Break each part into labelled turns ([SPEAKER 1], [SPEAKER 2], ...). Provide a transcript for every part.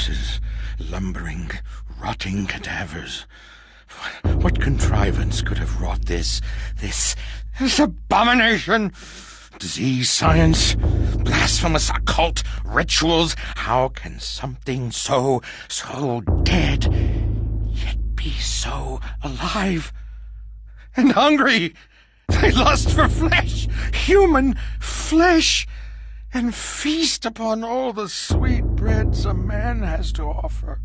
[SPEAKER 1] corpses, lumbering, rotting cadavers. What contrivance could have wrought this abomination? Disease, science, blasphemous occult rituals. How can something so dead, yet be so alive and hungry? They lust for flesh, human flesh, and feast upon all the sweet breads a man has to offer.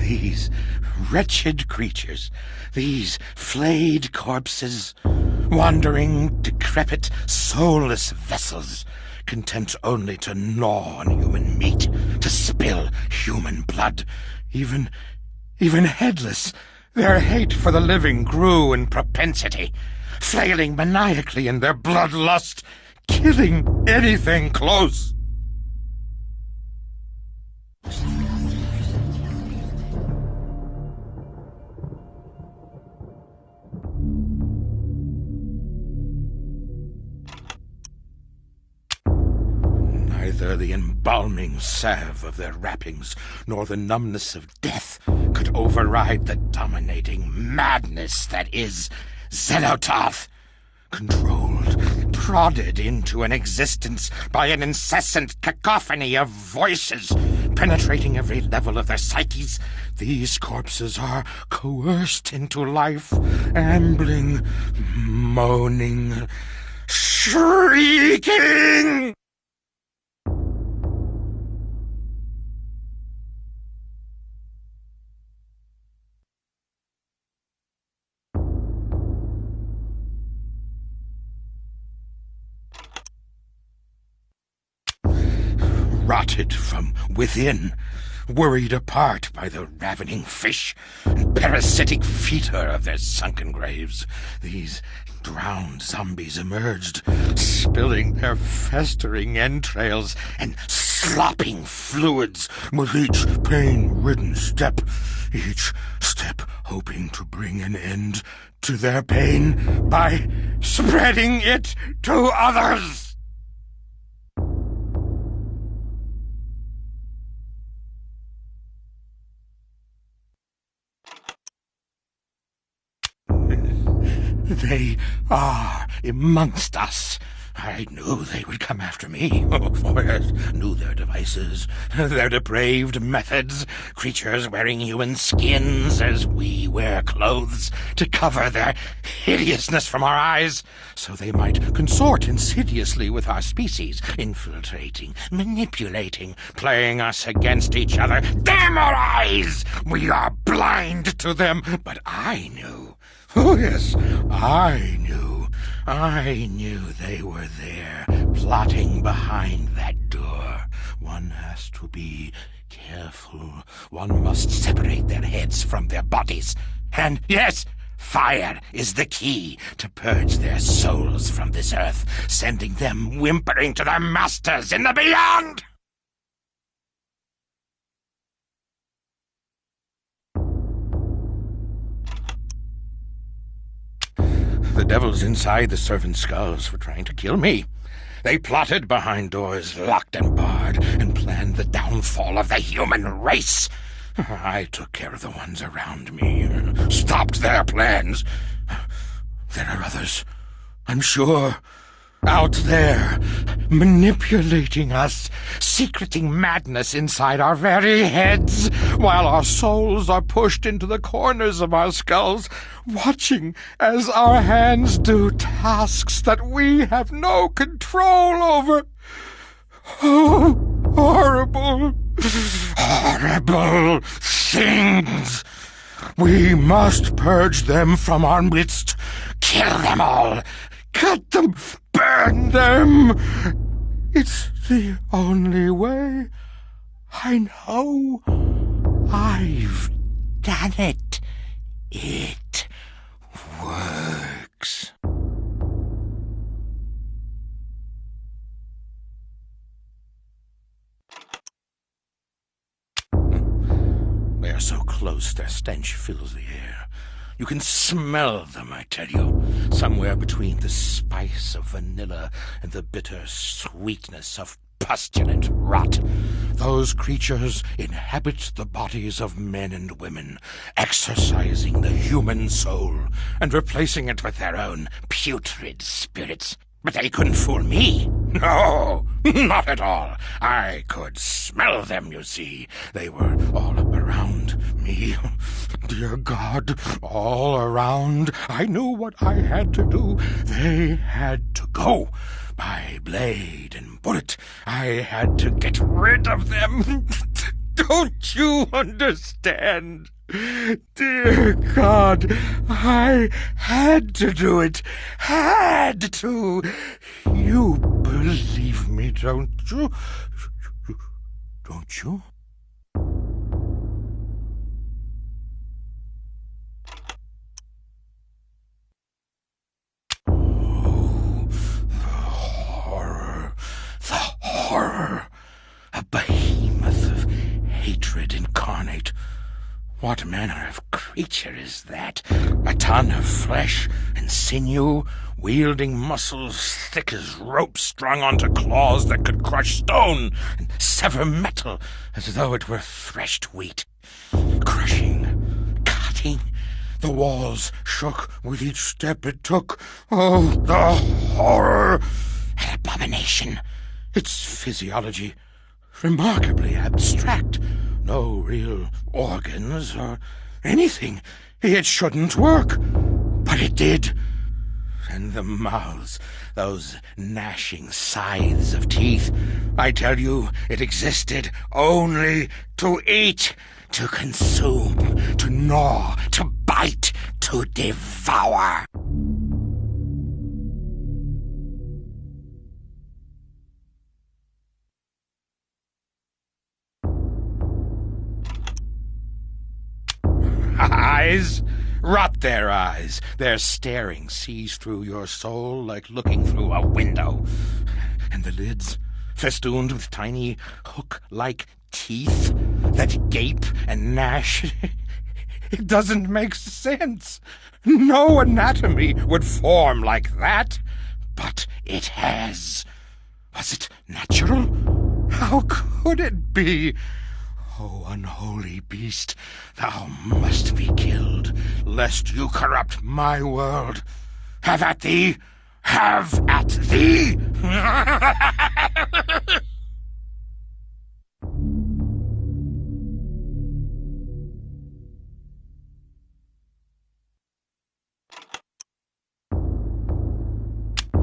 [SPEAKER 1] These wretched creatures, these flayed corpses, wandering, decrepit, soulless vessels, content only to gnaw on human meat, to spill human blood, even headless. Their hate for the living grew in propensity, flailing maniacally in their bloodlust, killing anything close. Neither the embalming salve of their wrappings nor the numbness of death could override the dominating madness that is Ulyaoth, controlled, prodded into an existence by an incessant cacophony of voices penetrating every level of their psyches. These corpses are coerced into life, ambling, moaning, shrieking. Rotted from within, worried apart by the ravening fish and parasitic fetor of their sunken graves, these drowned zombies emerged, spilling their festering entrails and slopping fluids with each pain-ridden step hoping to bring an end to their pain by spreading it to others. They are amongst us. I knew they would come after me. For I knew their devices, their depraved methods. Creatures wearing human skins as we wear clothes to cover their hideousness from our eyes, so they might consort insidiously with our species, infiltrating, manipulating, playing us against each other. Damn our eyes! We are blind to them, but I knew. Oh, yes, I knew they were there, plotting behind that door. One has to be careful. One must separate their heads from their bodies. And, yes, fire is the key to purge their souls from this earth, sending them whimpering to their masters in the beyond! The devils inside the servants' skulls were trying to kill me. They plotted behind doors locked and barred and planned the downfall of the human race. I took care of the ones around me, stopped their plans. There are others, I'm sure, out there, manipulating us, secreting madness inside our very heads, while our souls are pushed into the corners of our skulls, watching as our hands do tasks that we have no control over. Oh, horrible, horrible things! We must purge them from our midst, kill them all, cut them, burn them. It's the only way. I know. I've done it. It works. They are so close, their stench fills the air. You can smell them, I tell you, somewhere between the spice of vanilla and the bitter sweetness of pustulant rot. Those creatures inhabit the bodies of men and women, exorcising the human soul and replacing it with their own putrid spirits. But they couldn't fool me. No, not at all. I could smell them, you see. They were all around me. Dear God, all around. I knew what I had to do. They had to go. By blade and bullet, I had to get rid of them. Don't you understand? Dear God, I had to do it. Had to. You believe me, don't you? Don't you? Oh, the horror. A behemoth of hatred incarnate. What manner of creature is that? A ton of flesh and sinew, wielding muscles thick as ropes strung onto claws that could crush stone and sever metal as though it were threshed wheat. Crushing, cutting. The walls shook with each step it took. Oh, the horror! An abomination. Its physiology remarkably abstract. No real organs or anything. It shouldn't work. But it did. And the mouths, those gnashing scythes of teeth. I tell you, it existed only to eat, to consume, to gnaw, to bite, to devour. Eyes? Rot their eyes. Their staring sees through your soul like looking through a window. And the lids, festooned with tiny hook-like teeth that gape and gnash. It doesn't make sense. No anatomy would form like that. But it has. Was it natural? How could it be? O unholy beast, thou must be killed, lest you corrupt my world. Have at thee! Have at thee!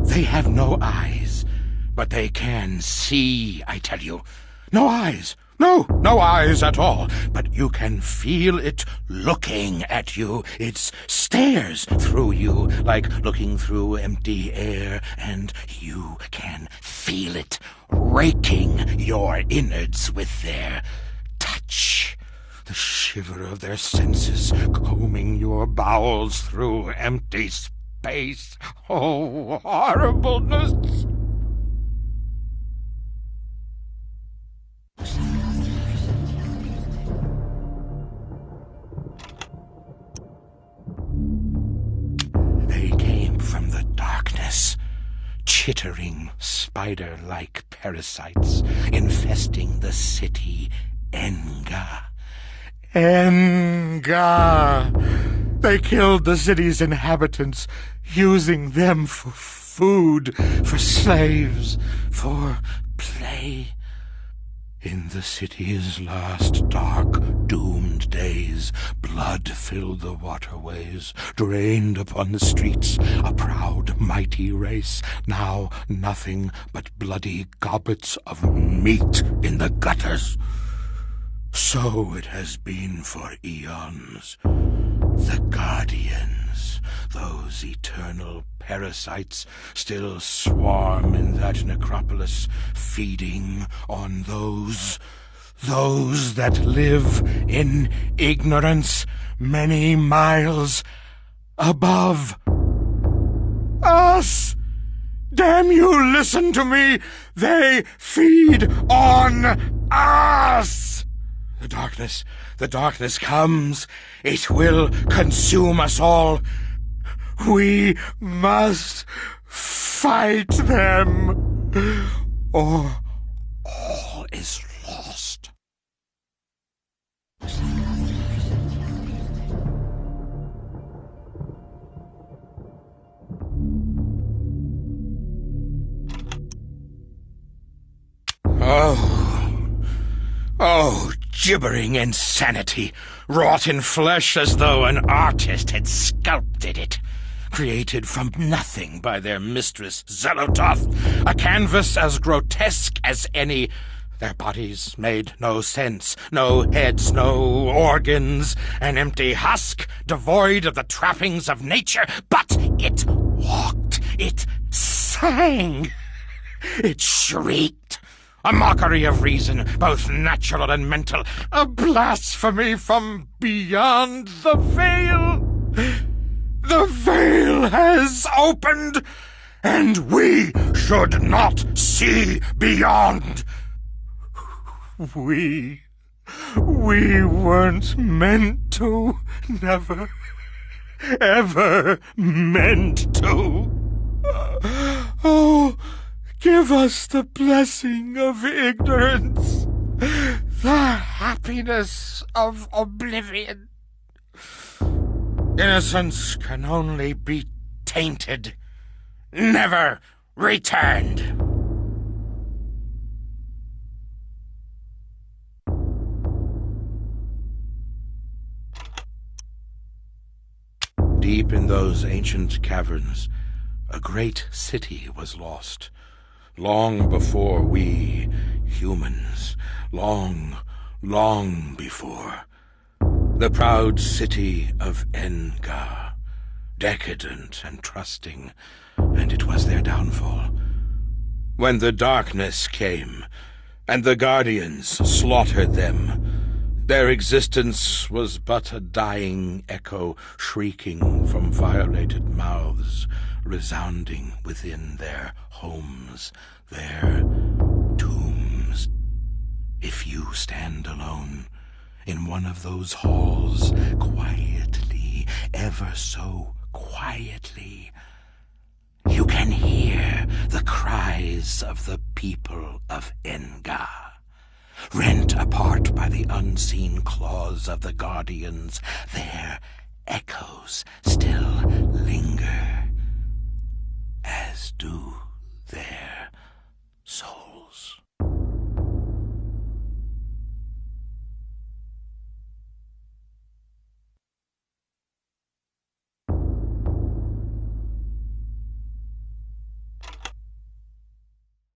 [SPEAKER 1] They have no eyes, but they can see, I tell you. No eyes! No eyes at all, but you can feel it looking at you. It stares through you like looking through empty air, and you can feel it raking your innards with their touch. The shiver of their senses combing your bowels through empty space. Oh, horribleness! They came from the darkness, chittering spider-like parasites infesting the city Enga. Enga! They killed the city's inhabitants, using them for food, for slaves, for play. In the city's last dark, doomed days, blood filled the waterways, drained upon the streets, a proud, mighty race, now nothing but bloody goblets of meat in the gutters. So it has been for eons. The Guardians, those eternal parasites, still swarm in that necropolis, feeding on those that live in ignorance many miles above us. Damn you, listen to me! They feed on us! The darkness comes. It will consume us all. We must fight them, or all is lost. Oh, gibbering insanity, wrought in flesh as though an artist had sculpted it. Created from nothing by their mistress Ulyaoth, a canvas as grotesque as any. Their bodies made no sense, no heads, no organs, an empty husk, devoid of the trappings of nature, but it walked, it sang, it shrieked. A mockery of reason, both natural and mental, a blasphemy from beyond the veil. The veil has opened, and we should not see beyond. We weren't meant to, never, ever meant to. Oh, give us the blessing of ignorance, the happiness of oblivion. Innocence can only be tainted, never returned. Deep in those ancient caverns, a great city was lost. Long before we humans, long before. The proud city of Enga, decadent and trusting, and it was their downfall. When the darkness came, and the guardians slaughtered them, their existence was but a dying echo shrieking from violated mouths, resounding within their homes, their tombs. If you stand alone in one of those halls, quietly, ever so quietly, you can hear the cries of the people of Enga, rent apart by the unseen claws of the guardians. Their echoes still linger, as do their